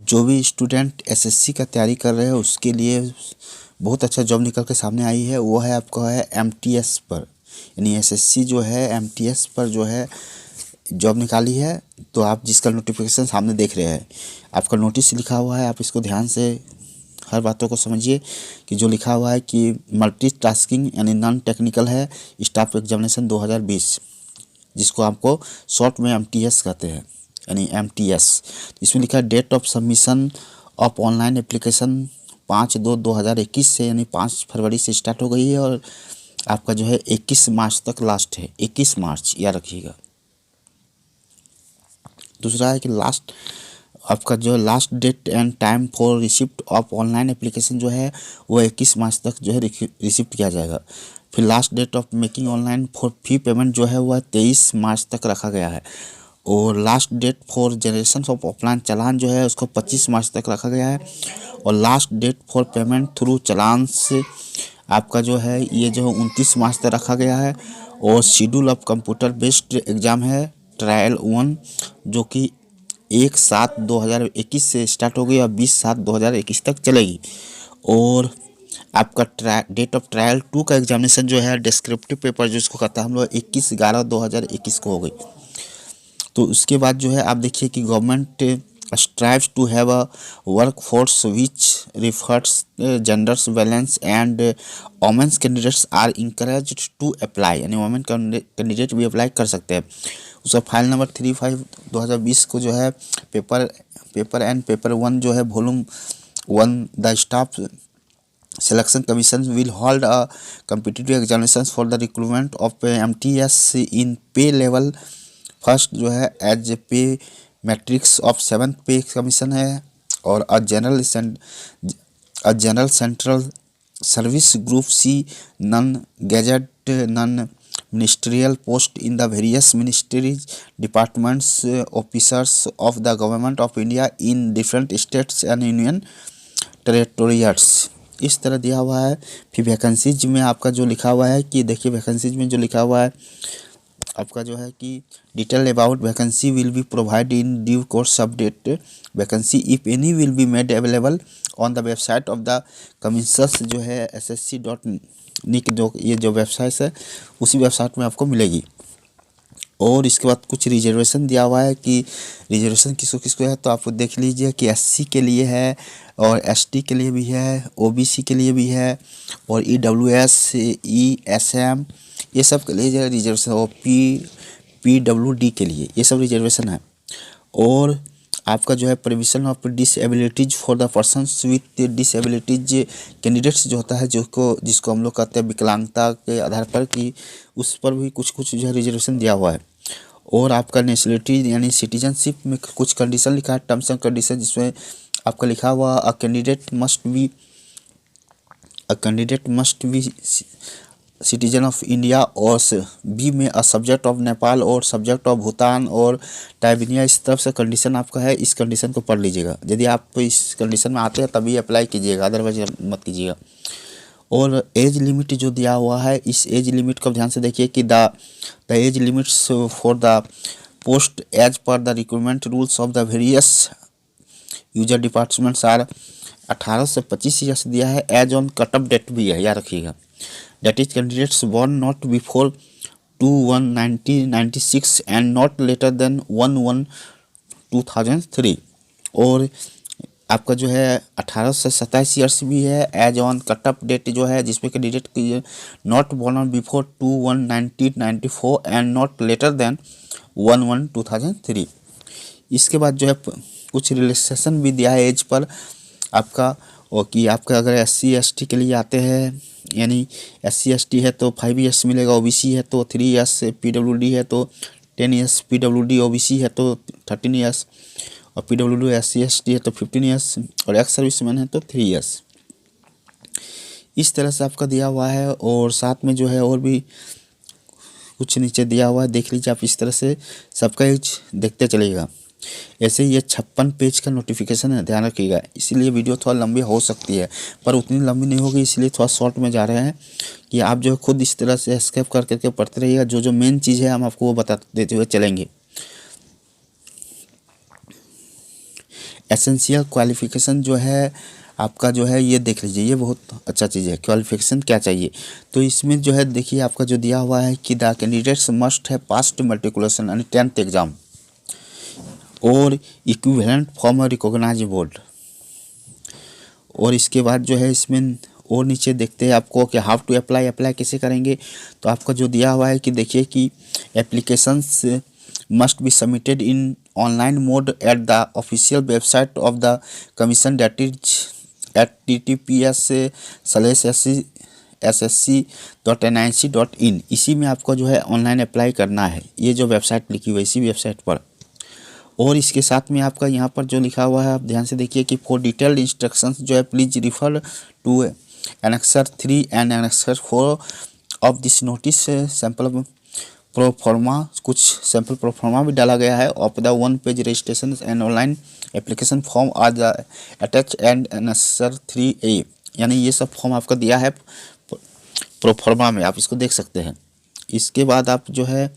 जो भी student SSC का तैयारी कर रहे हैं उसके लिए बहुत अच्छा जॉब निकल के सामने आई है। वो है आपका है एमटीएस पर, यानी एसएससी जो है एमटीएस पर जो है जॉब निकाली है। तो आप जिसका नोटिफिकेशन सामने देख रहे हैं, आपका नोटिस लिखा हुआ है, आप इसको ध्यान से हर बातों को समझिए कि जो लिखा हुआ है कि मल्टीटास्किंग यानी नॉन टेक्निकल है, स्टाफ एग्जामिनेशन 2020, जिसको आपको शॉर्ट में एमटीएस कहते हैं, यानी एमटीएस। इसमें लिखा है date of submission of online application 5/2/2021 से, यानी 5 फरवरी से स्टार्ट हो गई है और आपका जो है 21 मार्च तक लास्ट है, 21 मार्च याद रखिएगा। दूसरा है कि आपका जो last date and time for receipt of online application जो है वो 21 मार्च तक जो है रिसिप्ट किया जाएगा। फिर last date of making online for fee payment जो है वह 23 मार्च तक रखा गया है। और last date for generation of offline challan जो है उसको 25 मार्च तक रखा गया है। और last date for payment through challan से आपका जो है ये जो 29 मार्च तक रखा गया है। और schedule of computer based exam है ट्रायल 1, जो कि 1/7/2021 से स्टार्ट हो गई और 20/7/2021 तक चलेगी। और आपका डेट ऑफ ट्रायल 2 का एग्जामिनेशन जो है डिस्क्रिप्टिव पेपर जिसको कहता है हम लोग 21/11/2021 को हो गई। तो उसके बाद जो है आप देखिए कि government strives to have a workforce which reflects genders balance and women's candidates are encouraged to apply, यानी वोमेन कैंडिडेट भी अप्लाई कर सकते हैं। उसका फाइल नंबर 35/2020 को जो है पेपर एंड पेपर 1 जो है volume 1 the staff selection commission will hold a competitive examination for the recruitment of MTS in pay level first जो है एज पे मैट्रिक्स ऑफ 7th पे कमीशन है। और a general central service group C non gazetted non ministerial post in the various ministries departments officers of the government of India in different states and union territories, इस तरह दिया हुआ है। फिर vacancies में आपका जो लिखा हुआ है कि देखिए वैकेंसीज में जो लिखा हुआ है आपका जो है कि detail about vacancy will be provide in due course update vacancy if any will be made available on the website of the commissions जो है ssc.nic, जो ये जो वेबसाइट है उसी वेबसाइट में आपको मिलेगी। और इसके बाद कुछ रिजर्वेशन दिया हुआ है कि रिजर्वेशन किसको किसको है, तो आप देख लीजिए कि एससी के लिए है और एसटी के लिए भी है, ओबीसी के लिए भी है और ईडब्ल्यूएस ईएसएम ये सब के लिए जो है रिजर्वेशन, और पीडब्ल्यूडी के लिए ये सब रिजर्वेशन है। और आपका जो है provision of disabilities for the persons with disabilities candidates जो होता है जिसको हम लोग कहते हैं विकलांगता के आधार पर, कि उस पर भी कुछ जो है रिजर्वेशन दिया हुआ है। और आपका नेशनलिटी यानी सिटीजनशिप में कुछ कंडीशन लिखा है, टर्म्स एंड कंडीशन, जिसमें आपका लिखा हुआ a candidate must be citizen of India और बी में अ सब्जेक्ट ऑफ नेपाल और सब्जेक्ट ऑफ भूटान और टाइबेनिया, इस तरफ से कंडीशन आपका है। इस कंडीशन को पढ़ लीजिएगा, यदि आप इस कंडीशन में आते हैं तभी अप्लाई कीजिएगा, अदरवाइज मत कीजिएगा। और एज लिमिट जो दिया हुआ है, इस एज लिमिट को ध्यान से देखिए कि the age limits for the post age पर the recruitment rules of the various user departments are 18 से 25 ईयर्स दिया है। Age on cut off date भी है, याद रखिएगा, that is candidates born not before 2/1/1996 and not later than 1/1/2003। और आपका जो है 18 से 27 ईयर्स भी है। Age on cut off date जो है जिसमें कैंडिडेट की not born before 2/1/1994 and not later than 1/1/2003। इसके बाद जो है कुछ रिलैक्सेशन भी दिया है एज पर आपका, और कि आपका अगर SC ST के लिए आते हैं, यानी SC ST है तो 5 ईयर्स मिलेगा, OBC है तो 3 ईयर्स, PWD है तो 10 ईयर्स, PWD OBC है तो 13 ईयर्स, और PWD SC ST है तो 15 ईयर्स, और एक्स सर्विसमैन है तो 3 ईयर्स। इस तरह से आपका दिया हुआ है। और साथ में जो है और भी कुछ नीचे दिया हुआ है, देख लीजिए आप, इस तरह से सबका एज देखते चलिएगा। ऐसे ये 56 पेज का नोटिफिकेशन है, ध्यान रखिएगा। इसीलिए वीडियो थोड़ा लंबी हो सकती है पर उतनी लंबी नहीं होगी, इसलिए थोड़ा शॉर्ट में जा रहे हैं कि आप जो खुद इस तरह से स्किप कर करके पढ़ते रहिएगा। जो मेन चीज़ है हम आपको वो बता देते हुए चलेंगे। एसेंशियल क्वालिफिकेशन जो है आपका जो है ये देख लीजिए, ये बहुत अच्छा चीज़ है। क्वालिफिकेशन क्या चाहिए, तो इसमें जो है देखिए आपका जो दिया हुआ है कि द कैंडिडेट्स मस्ट है पास्ट मेट्रिकुलेशन यानी 10th एग्जाम और equivalent from a recognized board. और इसके बाद जो है इसमें और नीचे देखते हैं आपको कि हाउ टू अप्लाई कैसे करेंगे। तो आपका जो दिया हुआ है कि देखिए कि applications must be submitted in online mode at the official website of the commission that is https://ssc.nic.in। इसी में आपको जो है ऑनलाइन अप्लाई करना है, ये जो वेबसाइट लिखी हुई है इसी वेबसाइट पर। और इसके साथ में आपका यहाँ पर जो लिखा हुआ है आप ध्यान से देखिए कि फॉर डिटेल्ड इंस्ट्रक्शंस जो है please refer to annexure 3 and annexure 4 of this notice. Sample proforma, कुछ सैंपल प्रोफॉर्मा भी डाला गया है of the 1 page registration and online application form are the attach and annexure 3A। यानी ये सब फॉर्म आपका दिया है प्रोफॉर्मा में, आप इसको देख सकते हैं। इसके बाद आप जो है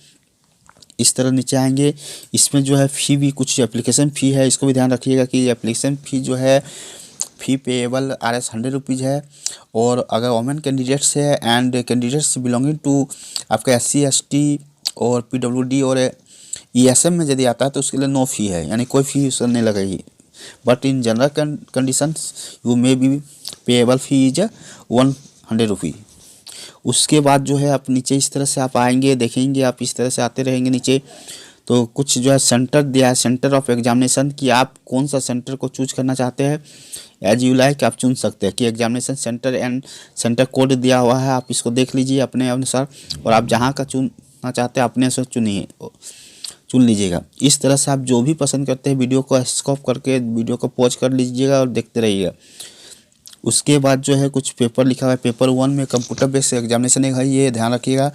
इस तरह नीचे आएंगे, इसमें जो है फ़ी भी कुछ एप्लीकेशन फ़ी है, इसको भी ध्यान रखिएगा कि एप्लीकेशन फ़ी जो है फ़ी पेएबल Rs 100 रुपीज़ है। और अगर वोमेन कैंडिडेट्स है एंड कैंडिडेट्स बिलोंगिंग टू आपका SC ST और PWD और ESM में यदि आता है तो उसके लिए नो फ़ी है, यानी कोई फ़ी उसको नहीं लगेगी। But in general conditions you may be payable fee is 100 रुपी। उसके बाद जो है आप नीचे इस तरह से आप आएंगे, देखेंगे आप इस तरह से आते रहेंगे नीचे, तो कुछ जो है सेंटर दिया है, सेंटर ऑफ एग्जामिनेशन, कि आप कौन सा सेंटर को चूज करना चाहते हैं। एज यू लाइक आप चुन सकते हैं कि examination centre and centre code दिया हुआ है, आप इसको देख लीजिए अपने अनुसार, और आप जहाँ का चुनना चाहते हैं अपने से चुन लीजिएगा। इस तरह से आप जो भी पसंद करते हैं वीडियो को स्टॉप करके वीडियो को पॉज कर लीजिएगा और देखते रहिएगा। उसके बाद जो है कुछ पेपर लिखा हुआ है, पेपर 1 में कंप्यूटर बेस्ड एग्जामिनेशन है, ये ध्यान रखिएगा।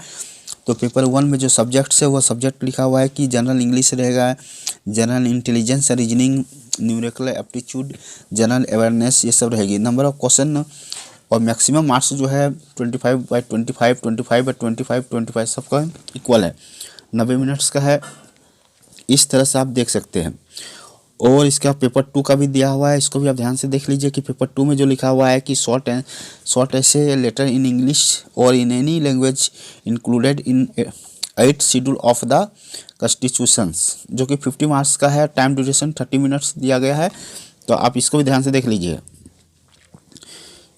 तो पेपर 1 में जो सब्जेक्ट्स है वो सब्जेक्ट लिखा हुआ है कि जनरल इंग्लिश रहेगा, general intelligence, reasoning, numerical aptitude, general awareness, ये सब रहेगी। नंबर ऑफ क्वेश्चन और मैक्सिमम मार्क्स जो है 25/25, 25/25, 25 सबका इक्वल है, 90 मिनट्स का है। इस तरह से आप देख सकते हैं। और इसका पेपर 2 का भी दिया हुआ है, इसको भी आप ध्यान से देख लीजिए कि पेपर 2 में जो लिखा हुआ है कि शॉर्ट ऐसे लेटर इन इंग्लिश और in any language included in 8th schedule of the constitutions, जो कि 50 मार्क्स का है। टाइम ड्यूरेशन 30 मिनट्स दिया गया है, तो आप इसको भी ध्यान से देख लीजिए।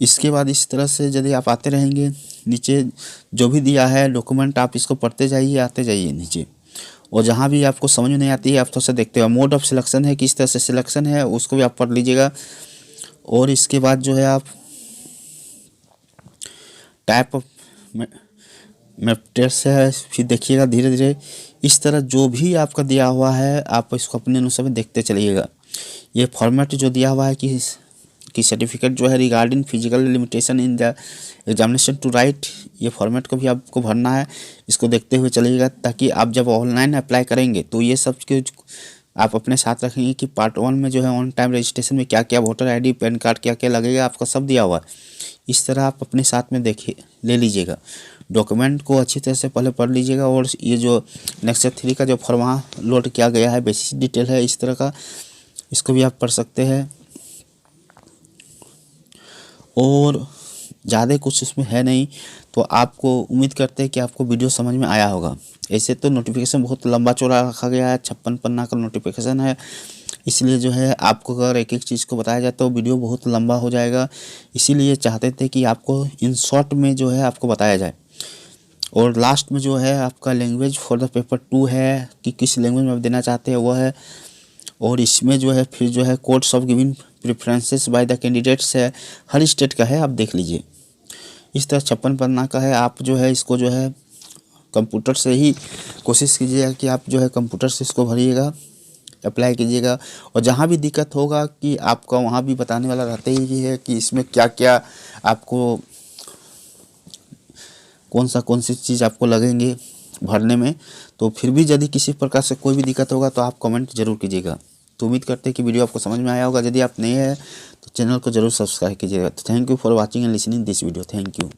इसके बाद इस तरह से यदि आप आते रहेंगे नीचे जो भी दिया है डॉक्यूमेंट, आप इसको पढ़ते जाइए, आते जाइए नीचे, और जहाँ भी आपको समझ नहीं आती है आप थोड़ा सा देखते हो। मोड ऑफ सिलेक्शन है, किस तरह से सिलेक्शन है उसको भी आप पढ़ लीजिएगा। और इसके बाद जो है आप टाइप ऑफ मैट्रिक्स है, फिर देखिएगा धीरे धीरे इस तरह जो भी आपका दिया हुआ है आप इसको अपने अनुसार देखते चलिएगा। ये फॉर्मेट जो दिया हुआ है कि सर्टिफिकेट जो है regarding physical limitation in the examination to write, ये फॉर्मेट को भी आपको भरना है, इसको देखते हुए चलिएगा, ताकि आप जब ऑनलाइन अप्लाई करेंगे तो ये सब के आप अपने साथ रखेंगे कि पार्ट 1 में जो है ऑन टाइम रजिस्ट्रेशन में क्या क्या वोटर ID, पैन कार्ड क्या क्या लगेगा, आपका सब दिया हुआ है। इस तरह आप अपने साथ में देखिए ले लीजिएगा, डॉक्यूमेंट को अच्छी तरह से पहले पढ़ लीजिएगा। और ये जो नेक्स्ट 3 का जो फॉर्मा लोड किया गया है बेसिक डिटेल है इस तरह का, इसको भी आप पढ़ सकते हैं। और ज़्यादा कुछ इसमें है नहीं, तो आपको उम्मीद करते हैं कि आपको वीडियो समझ में आया होगा। ऐसे तो नोटिफिकेशन बहुत लंबा चौड़ा रखा गया है, 56 पन्ना का नोटिफिकेशन है, इसलिए जो है आपको अगर एक एक चीज़ को बताया जाए तो वीडियो बहुत लंबा हो जाएगा। इसीलिए चाहते थे कि आपको इन शॉर्ट में जो है आपको बताया जाए। और लास्ट में जो है आपका लैंग्वेज फॉर द पेपर 2 है कि किस लैंग्वेज में आप देना चाहते हैं वो है। और इसमें जो है फिर जो है codes of giving preferences by the candidates है, हर स्टेट का है, आप देख लीजिए। इस तरह 56 पन्ना का है। आप जो है इसको जो है कंप्यूटर से ही कोशिश कीजिएगा कि आप जो है कंप्यूटर से इसको भरिएगा, अप्लाई कीजिएगा। और जहाँ भी दिक्कत होगा कि आपका वहाँ भी बताने वाला रहता ही है कि इसमें क्या क्या आपको कौन सी चीज़ आपको लगेंगे भरने में। तो फिर भी यदि किसी प्रकार से कोई भी दिक्कत होगा तो आप कमेंट जरूर कीजिएगा। तो उम्मीद करते हैं कि वीडियो आपको समझ में आया होगा। यदि आप नए हैं तो चैनल को जरूर सब्सक्राइब कीजिएगा। तो thank you for watching and listening this video. Thank you.